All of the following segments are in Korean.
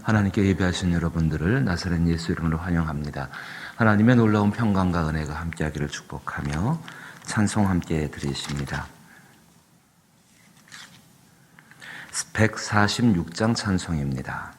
하나님께 예배하신 여러분들을 나사렛 예수 이름으로 환영합니다. 하나님의 놀라운 평강과 은혜가 함께하기를 축복하며 찬송 함께 드리십니다. 146장 찬송입니다.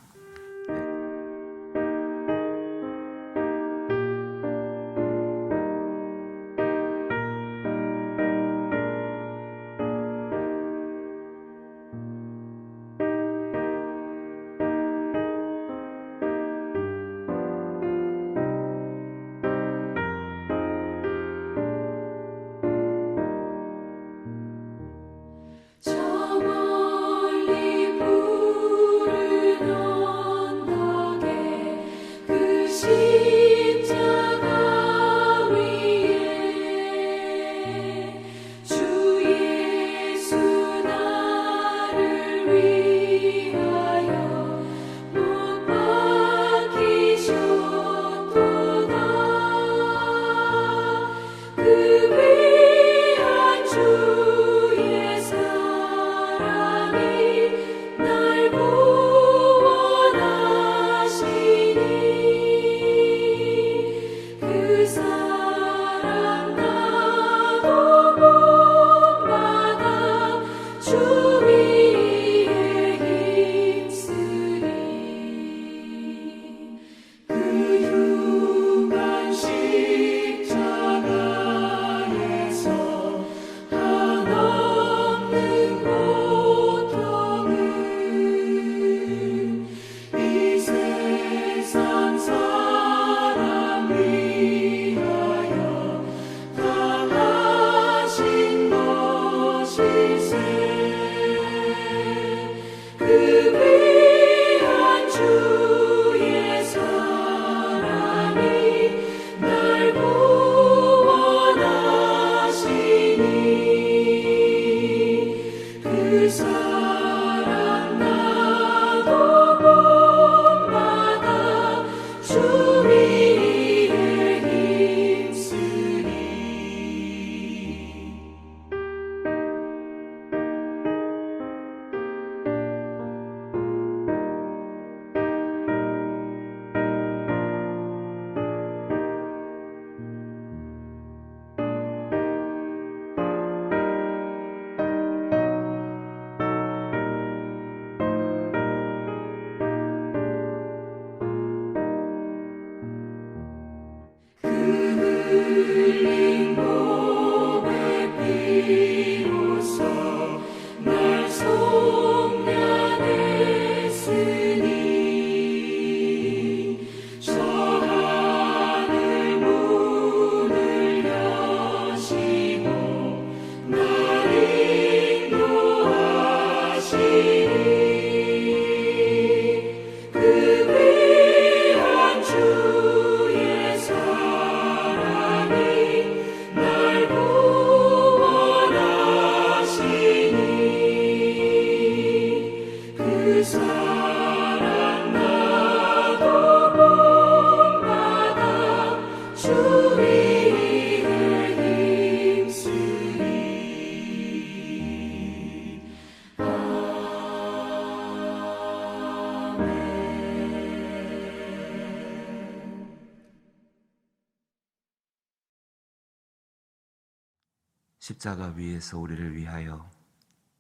십자가 위에서 우리를 위하여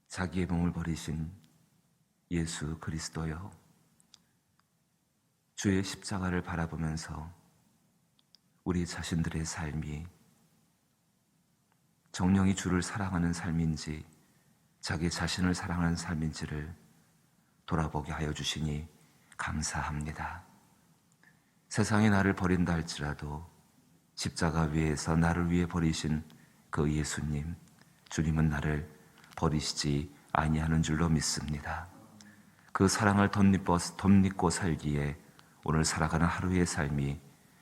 자기의 몸을 버리신 예수 그리스도여, 주의 십자가를 바라보면서 우리 자신들의 삶이 정령이 주를 사랑하는 삶인지 자기 자신을 사랑하는 삶인지를 돌아보게 하여 주시니 감사합니다. 세상이 나를 버린다 할지라도 십자가 위에서 나를 위해 버리신 그 예수님, 주님은 나를 버리시지 아니하는 줄로 믿습니다. 그 사랑을 덧입고 살기에 오늘 살아가는 하루의 삶이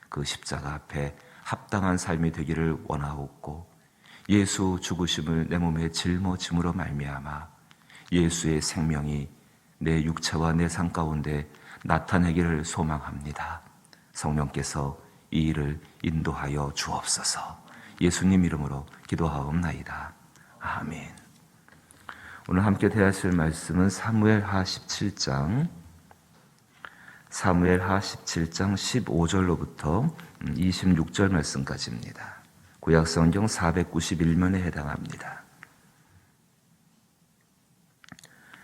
그 십자가 앞에 합당한 삶이 되기를 원하옵고, 예수 죽으심을 내 몸에 짊어짐으로 말미암아 예수의 생명이 내 육체와 내 삶 가운데 나타내기를 소망합니다. 성령께서 이 일을 인도하여 주옵소서. 예수님 이름으로 기도하옵나이다. 아멘. 오늘 함께 대하실 말씀은 사무엘하 17장 사무엘하 17장 15절로부터 26절 말씀까지입니다. 구약성경 491면에 해당합니다.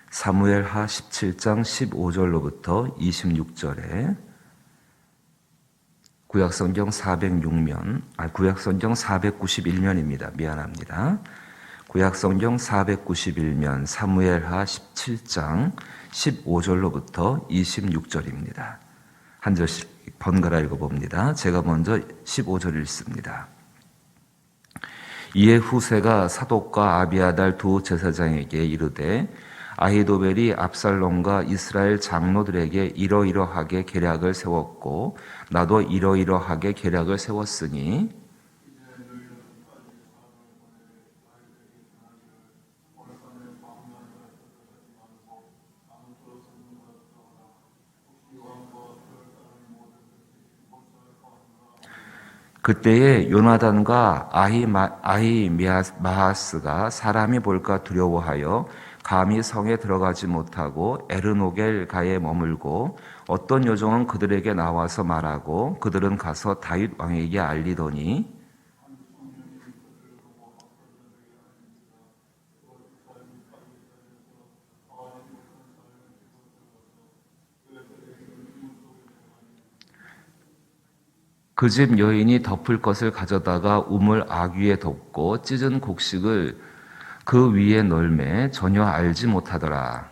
사무엘하 17장 15절로부터 26절에 구약성경 491면입니다. 미안합니다. 구약성경 491면 사무엘하 17장 15절로부터 26절입니다. 한 절씩 번갈아 읽어봅니다. 제가 먼저 15절 읽습니다. 이에 후세가 사독과 아비아달 두 제사장에게 이르되 아히도벨이 압살롬과 이스라엘 장로들에게 이러이러하게 계략을 세웠고 나도 이러이러하게 계략을 세웠으니 그때에 요나단과 아히마하스가 사람이 볼까 두려워하여 감히 성에 들어가지 못하고 에르노겔가에 머물고 어떤 요정은 그들에게 나와서 말하고 그들은 가서 다윗 왕에게 알리더니 그 집 여인이 덮을 것을 가져다가 우물 아귀에 덮고 찢은 곡식을 그 위에 널매 전혀 알지 못하더라.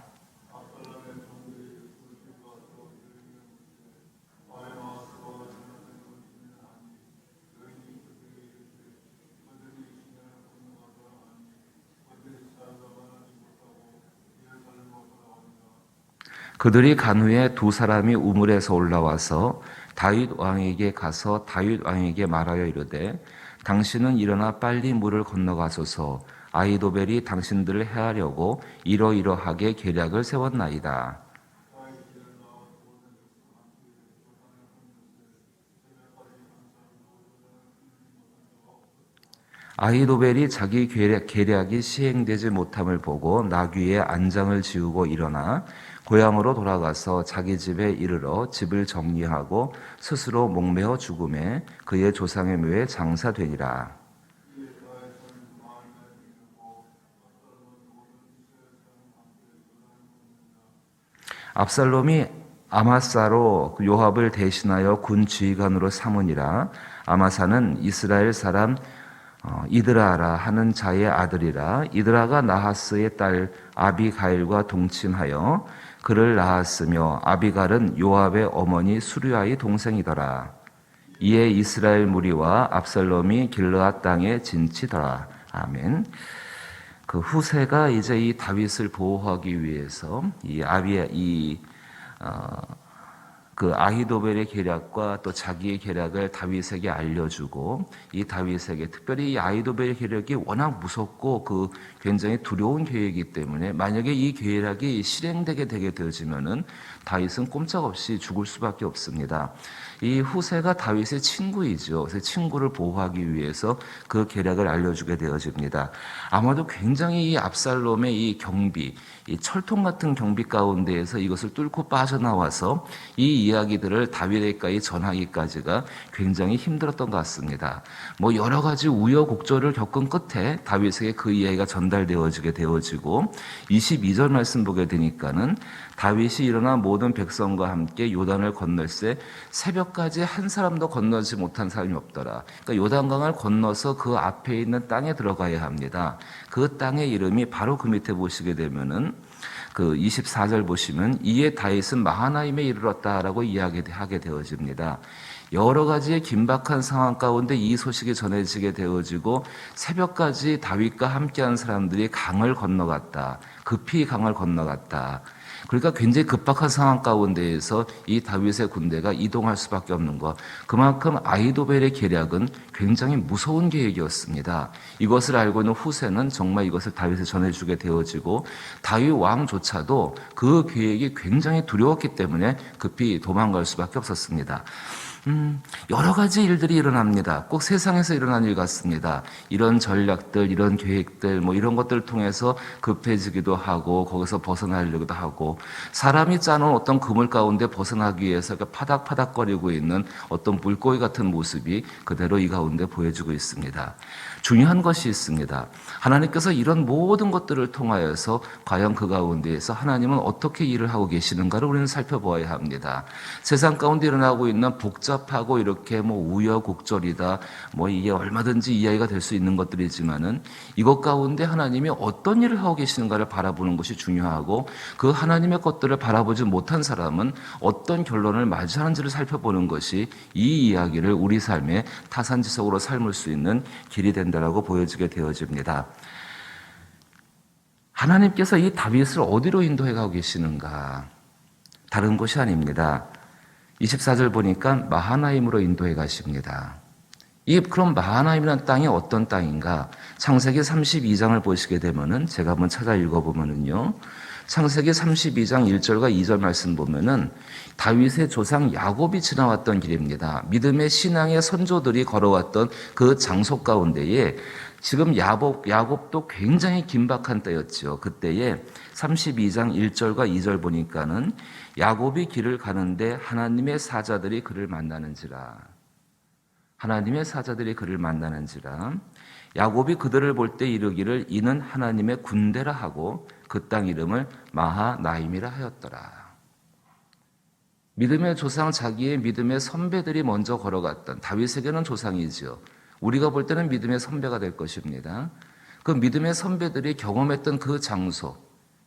그들이 간 후에 두 사람이 우물에서 올라와서 다윗 왕에게 가서 다윗 왕에게 말하여 이르되 당신은 일어나 빨리 물을 건너가소서 아히도벨이 당신들을 해하려고 이러이러하게 계략을 세웠나이다. 아히도벨이 자기 계략이 시행되지 못함을 보고 나귀에 안장을 지우고 일어나 고향으로 돌아가서 자기 집에 이르러 집을 정리하고 스스로 목매어 죽음에 그의 조상의 묘에 장사되니라. 압살롬이 아마사로 요압을 대신하여 군 지휘관으로 삼으니라. 아마사는 이스라엘 사람 이드라라 하는 자의 아들이라. 이드라가 나하스의 딸 아비가일과 동침하여 그를 낳았으며 아비갈은 요압의 어머니 수르야의 동생이더라. 이에 이스라엘 무리와 압살롬이 길르앗 땅에 진치더라. 아멘. 그 후세가 이제 이 다윗을 보호하기 위해서 그 아히도벨의 계략과 또 자기의 계략을 다윗에게 알려주고 이 다윗에게 특별히 이 아히도벨의 계략이 워낙 무섭고 그 굉장히 두려운 계획이기 때문에 만약에 이 계략이 실행되게 되게 되어지면은 다윗은 꼼짝없이 죽을 수밖에 없습니다. 이 후세가 다윗의 친구이죠. 그래서 친구를 보호하기 위해서 그 계략을 알려주게 되어집니다. 아마도 굉장히 이 압살롬의 이 경비, 이 철통 같은 경비 가운데에서 이것을 뚫고 빠져나와서 이 이야기들을 다윗에게까지 전하기까지가 굉장히 힘들었던 것 같습니다. 뭐 여러 가지 우여곡절을 겪은 끝에 다윗에게 그 이야기가 전달되어지게 되어지고 22절 말씀 보게 되니까는 다윗이 일어나 모든 백성과 함께 요단을 건널새 새벽까지 한 사람도 건너지 못한 사람이 없더라. 그러니까 요단강을 건너서 그 앞에 있는 땅에 들어가야 합니다. 그 땅의 이름이 바로 그 밑에 보시게 되면은 그 24절 보시면 이에 다윗은 마하나임에 이르렀다라고 이야기하게 되어집니다. 여러 가지의 긴박한 상황 가운데 이 소식이 전해지게 되어지고 새벽까지 다윗과 함께한 사람들이 강을 건너갔다. 급히 강을 건너갔다. 그러니까 굉장히 급박한 상황 가운데에서 이 다윗의 군대가 이동할 수밖에 없는 것. 그만큼 아히도벨의 계략은 굉장히 무서운 계획이었습니다. 이것을 알고 있는 후세는 정말 이것을 다윗에 전해주게 되어지고 다윗 왕조차도 그 계획이 굉장히 두려웠기 때문에 급히 도망갈 수밖에 없었습니다. 여러 가지 일들이 일어납니다. 꼭 세상에서 일어난 일 같습니다. 이런 전략들, 이런 계획들, 이런 것들을 통해서 급해지기도 하고, 거기서 벗어나려기도 하고, 사람이 짜놓은 어떤 그물 가운데 벗어나기 위해서 파닥파닥거리고 있는 어떤 물고기 같은 모습이 그대로 이 가운데 보여지고 있습니다. 중요한 것이 있습니다. 하나님께서 이런 모든 것들을 통하여서 과연 그 가운데에서 하나님은 어떻게 일을 하고 계시는가를 우리는 살펴보아야 합니다. 세상 가운데 일어나고 있는 복잡하고 이렇게 우여곡절이다, 이게 얼마든지 이야기가 될 수 있는 것들이지만은 이것 가운데 하나님이 어떤 일을 하고 계시는가를 바라보는 것이 중요하고, 그 하나님의 것들을 바라보지 못한 사람은 어떤 결론을 맞이하는지를 살펴보는 것이 이 이야기를 우리 삶의 타산지석으로 삶을 수 있는 길이 된다라고 보여지게 되어집니다. 하나님께서 이 다윗을 어디로 인도해 가고 계시는가? 다른 곳이 아닙니다. 24절 보니까 마하나임으로 인도해 가십니다. 그럼 마하나임이라는 땅이 어떤 땅인가? 창세기 32장을 보시게 되면은, 제가 한번 찾아 읽어보면은요, 창세기 32장 1절과 2절 말씀 보면은 다윗의 조상 야곱이 지나왔던 길입니다. 믿음의 신앙의 선조들이 걸어왔던 그 장소 가운데에 지금 야곱도 굉장히 긴박한 때였죠. 그때에 32장 1절과 2절 보니까는 야곱이 길을 가는데 하나님의 사자들이 그를 만나는지라. 야곱이 그들을 볼 때 이르기를 이는 하나님의 군대라 하고 그 땅 이름을 마하나임이라 하였더라. 믿음의 조상, 자기의 믿음의 선배들이 먼저 걸어갔던, 다윗에게는 조상이지요. 우리가 볼 때는 믿음의 선배가 될 것입니다. 그 믿음의 선배들이 경험했던 그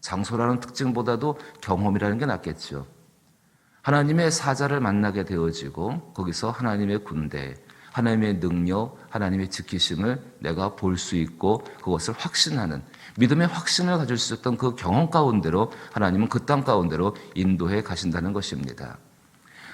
장소라는 특징보다도 경험이라는 게 낫겠죠. 하나님의 사자를 만나게 되어지고 거기서 하나님의 군대, 하나님의 능력, 하나님의 지키심을 내가 볼 수 있고 그것을 확신하는, 믿음의 확신을 가질 수 있었던 그 경험 가운데로 하나님은 그 땅 가운데로 인도해 가신다는 것입니다.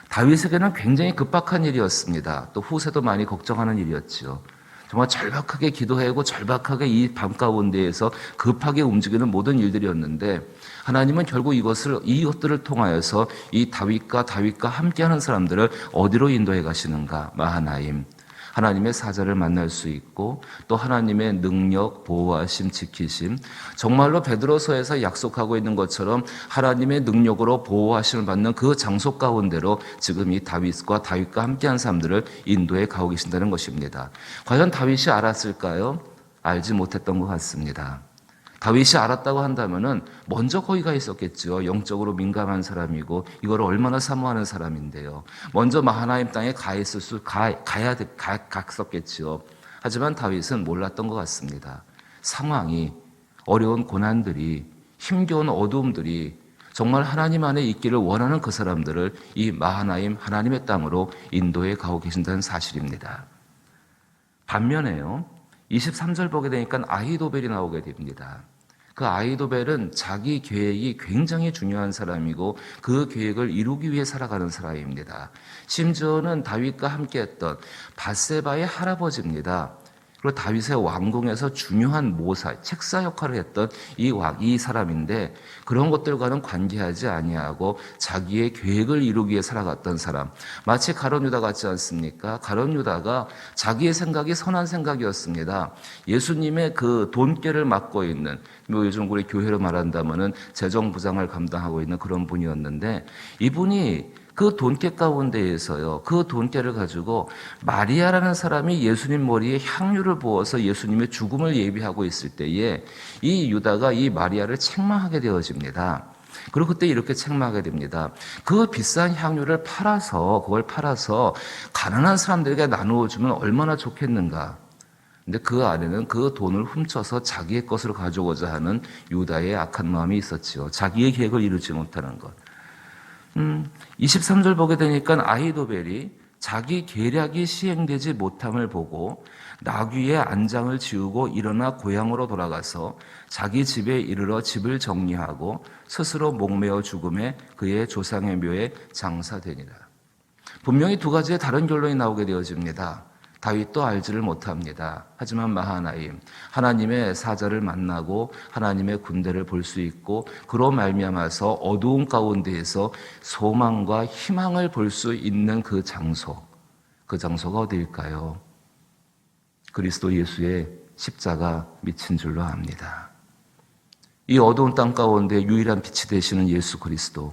다윗에게는 굉장히 급박한 일이었습니다. 또 후세도 많이 걱정하는 일이었죠. 정말 절박하게 기도하고 절박하게 이 밤 가운데에서 급하게 움직이는 모든 일들이었는데, 하나님은 결국 이것들을 통하여서 이 다윗과 함께하는 사람들을 어디로 인도해 가시는가? 마하나임. 하나님의 사자를 만날 수 있고, 또 하나님의 능력, 보호하심, 지키심, 정말로 베드로서에서 약속하고 있는 것처럼 하나님의 능력으로 보호하심을 받는 그 장소 가운데로 지금 이 다윗과 함께한 사람들을 인도해 가고 계신다는 것입니다. 과연 다윗이 알았을까요? 알지 못했던 것 같습니다. 다윗이 알았다고 한다면은 먼저 거기 가 있었겠죠. 영적으로 민감한 사람이고 이걸 얼마나 사모하는 사람인데요. 먼저 마하나임 땅에 갔었겠죠. 하지만 다윗은 몰랐던 것 같습니다. 상황이, 어려운 고난들이, 힘겨운 어두움들이 정말 하나님 안에 있기를 원하는 그 사람들을 이 마하나임 하나님의 땅으로 인도해 가고 계신다는 사실입니다. 반면에요, 23절 보게 되니까 아히도벨이 나오게 됩니다. 그 아히도벨은 자기 계획이 굉장히 중요한 사람이고 그 계획을 이루기 위해 살아가는 사람입니다. 심지어는 다윗과 함께했던 밧세바의 할아버지입니다. 그리고 다윗의 왕궁에서 중요한 모사, 책사 역할을 했던 이 사람인데, 그런 것들과는 관계하지 아니하고 자기의 계획을 이루기 위해 살아갔던 사람. 마치 가룟 유다 같지 않습니까? 가룟 유다가 자기의 생각이 선한 생각이었습니다. 예수님의 그 돈깨를 맡고 있는, 요즘 우리 교회로 말한다면은 재정부장을 감당하고 있는 그런 분이었는데, 이분이 그 돈깨 가운데에서요, 그 돈깨를 가지고 마리아라는 사람이 예수님 머리에 향유를 부어서 예수님의 죽음을 예비하고 있을 때에 이 유다가 이 마리아를 책망하게 되어집니다. 그리고 그때 이렇게 책망하게 됩니다. 그 비싼 향유를 그걸 팔아서 가난한 사람들에게 나누어 주면 얼마나 좋겠는가. 근데 그 안에는 그 돈을 훔쳐서 자기의 것으로 가져오고자 하는 유다의 악한 마음이 있었지요. 자기의 계획을 이루지 못하는 것. 23절 보게 되니까 아히도벨이 자기 계략이 시행되지 못함을 보고 나귀의 안장을 지우고 일어나 고향으로 돌아가서 자기 집에 이르러 집을 정리하고 스스로 목매어 죽음에 그의 조상의 묘에 장사되니라. 분명히 두 가지의 다른 결론이 나오게 되어집니다. 다윗도 알지를 못합니다. 하지만 마하나임, 하나님의 사자를 만나고 하나님의 군대를 볼 수 있고, 그로 말미암아서 어두운 가운데에서 소망과 희망을 볼 수 있는 그 장소, 그 장소가 어디일까요? 그리스도 예수의 십자가 밑인 줄로 압니다. 이 어두운 땅 가운데 유일한 빛이 되시는 예수 그리스도,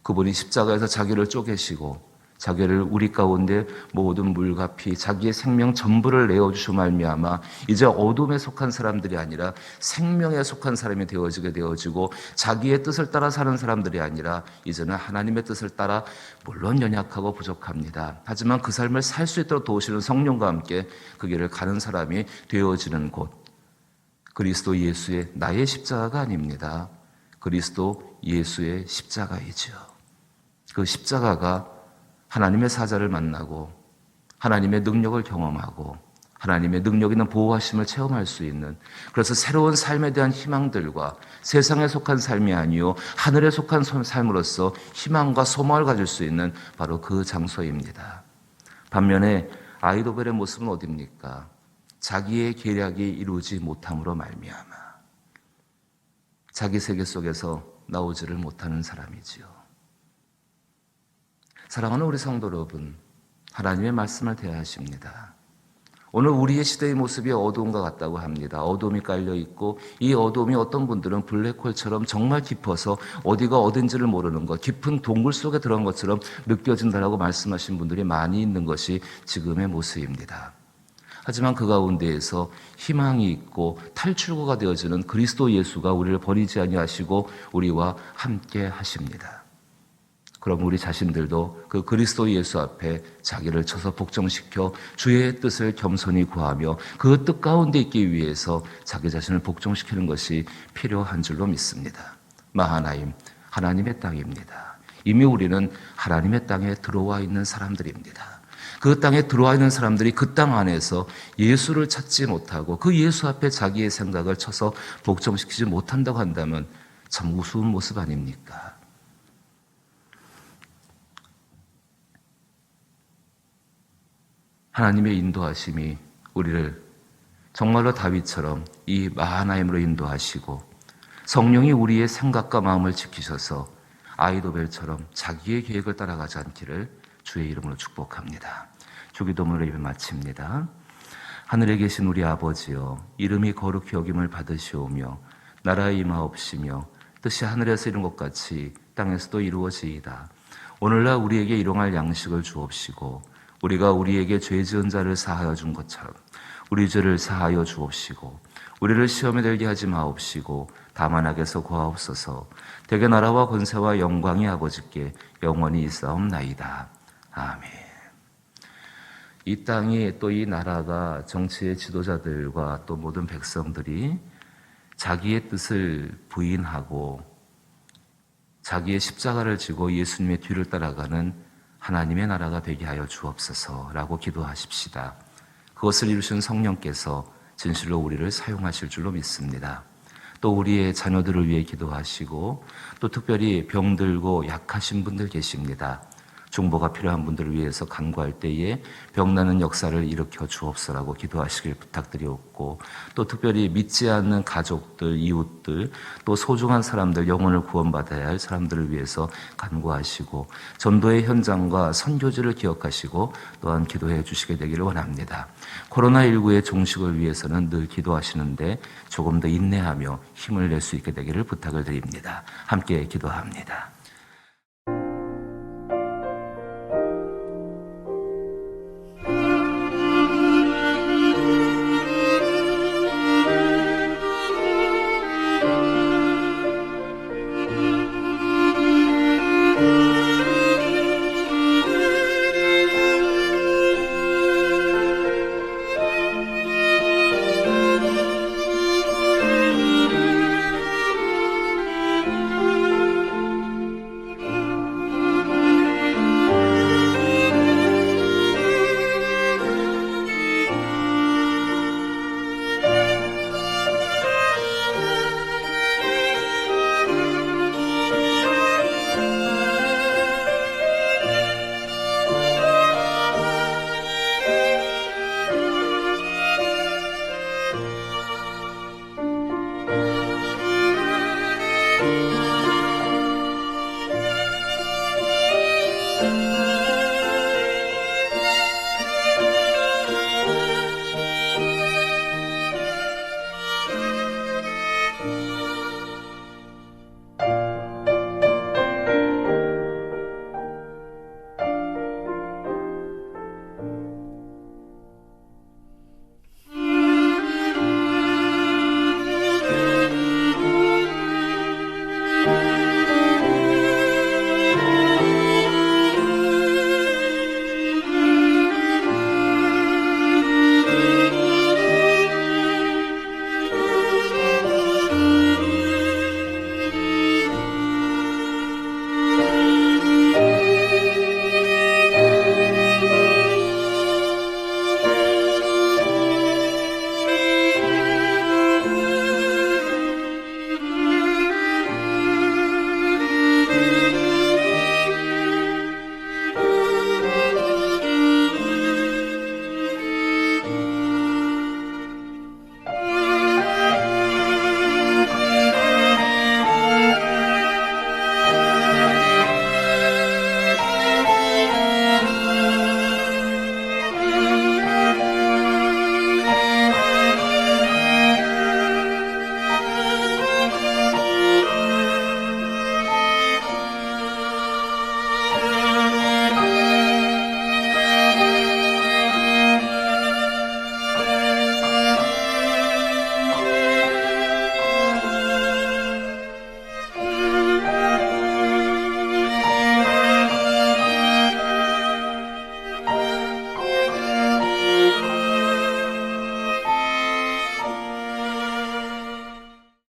그분이 십자가에서 자기를 쪼개시고 자기를 우리 가운데 모든 물과 피, 자기의 생명 전부를 내어주시고 말미암아 이제 어둠에 속한 사람들이 아니라 생명에 속한 사람이 되어지고 자기의 뜻을 따라 사는 사람들이 아니라 이제는 하나님의 뜻을 따라, 물론 연약하고 부족합니다. 하지만 그 삶을 살 수 있도록 도우시는 성령과 함께 그 길을 가는 사람이 되어지는 곳, 그리스도 예수의 나의 십자가가 아닙니다. 그리스도 예수의 십자가이죠. 그 십자가가 하나님의 사자를 만나고 하나님의 능력을 경험하고 하나님의 능력 있는 보호하심을 체험할 수 있는, 그래서 새로운 삶에 대한 희망들과 세상에 속한 삶이 아니요 하늘에 속한 삶으로서 희망과 소망을 가질 수 있는 바로 그 장소입니다. 반면에 아히도벨의 모습은 어디입니까? 자기의 계략이 이루지 못함으로 말미암아 자기 세계 속에서 나오지를 못하는 사람이지요. 사랑하는 우리 성도 여러분, 하나님의 말씀을 대하십니다. 오늘 우리의 시대의 모습이 어두움과 같다고 합니다. 어둠이 깔려있고 이 어둠이 어떤 분들은 블랙홀처럼 정말 깊어서 어디가 어딘지를 모르는 것, 깊은 동굴 속에 들어간 것처럼 느껴진다라고 말씀하신 분들이 많이 있는 것이 지금의 모습입니다. 하지만 그 가운데에서 희망이 있고 탈출구가 되어지는 그리스도 예수가 우리를 버리지 아니하시고 우리와 함께 하십니다. 그럼 우리 자신들도 그 그리스도 예수 앞에 자기를 쳐서 복종시켜 주의 뜻을 겸손히 구하며 그 뜻 가운데 있기 위해서 자기 자신을 복종시키는 것이 필요한 줄로 믿습니다. 마하나임, 하나님의 땅입니다. 이미 우리는 하나님의 땅에 들어와 있는 사람들입니다. 그 땅에 들어와 있는 사람들이 그 땅 안에서 예수를 찾지 못하고 그 예수 앞에 자기의 생각을 쳐서 복종시키지 못한다고 한다면 참 우스운 모습 아닙니까? 하나님의 인도하심이 우리를 정말로 다윗처럼 이 마하나임으로 인도하시고 성령이 우리의 생각과 마음을 지키셔서 아히도벨처럼 자기의 계획을 따라가지 않기를 주의 이름으로 축복합니다. 주기도문을 입에 마칩니다. 하늘에 계신 우리 아버지여, 이름이 거룩히 여김을 받으시오며 나라의 임하옵시며 뜻이 하늘에서 이룬 것 같이 땅에서도 이루어지이다. 오늘날 우리에게 일용할 양식을 주옵시고 우리가 우리에게 죄 지은 자를 사하여 준 것처럼 우리 죄를 사하여 주옵시고 우리를 시험에 들게 하지 마옵시고 다만 악에서 구하옵소서. 대개 나라와 권세와 영광이 아버지께 영원히 있사옵나이다. 아멘. 이 땅이 또 이 나라가 정치의 지도자들과 또 모든 백성들이 자기의 뜻을 부인하고 자기의 십자가를 지고 예수님의 뒤를 따라가는 하나님의 나라가 되게 하여 주옵소서라고 기도하십시다. 그것을 이루신 성령께서 진실로 우리를 사용하실 줄로 믿습니다. 또 우리의 자녀들을 위해 기도하시고 또 특별히 병들고 약하신 분들 계십니다. 중보가 필요한 분들을 위해서 간구할 때에 병나는 역사를 일으켜 주옵소라고 기도하시길 부탁드리옵고 또 특별히 믿지 않는 가족들, 이웃들, 또 소중한 사람들, 영혼을 구원받아야 할 사람들을 위해서 간구하시고 전도의 현장과 선교지를 기억하시고 또한 기도해 주시게 되기를 원합니다. 코로나19의 종식을 위해서는 늘 기도하시는데 조금 더 인내하며 힘을 낼 수 있게 되기를 부탁을 드립니다. 함께 기도합니다.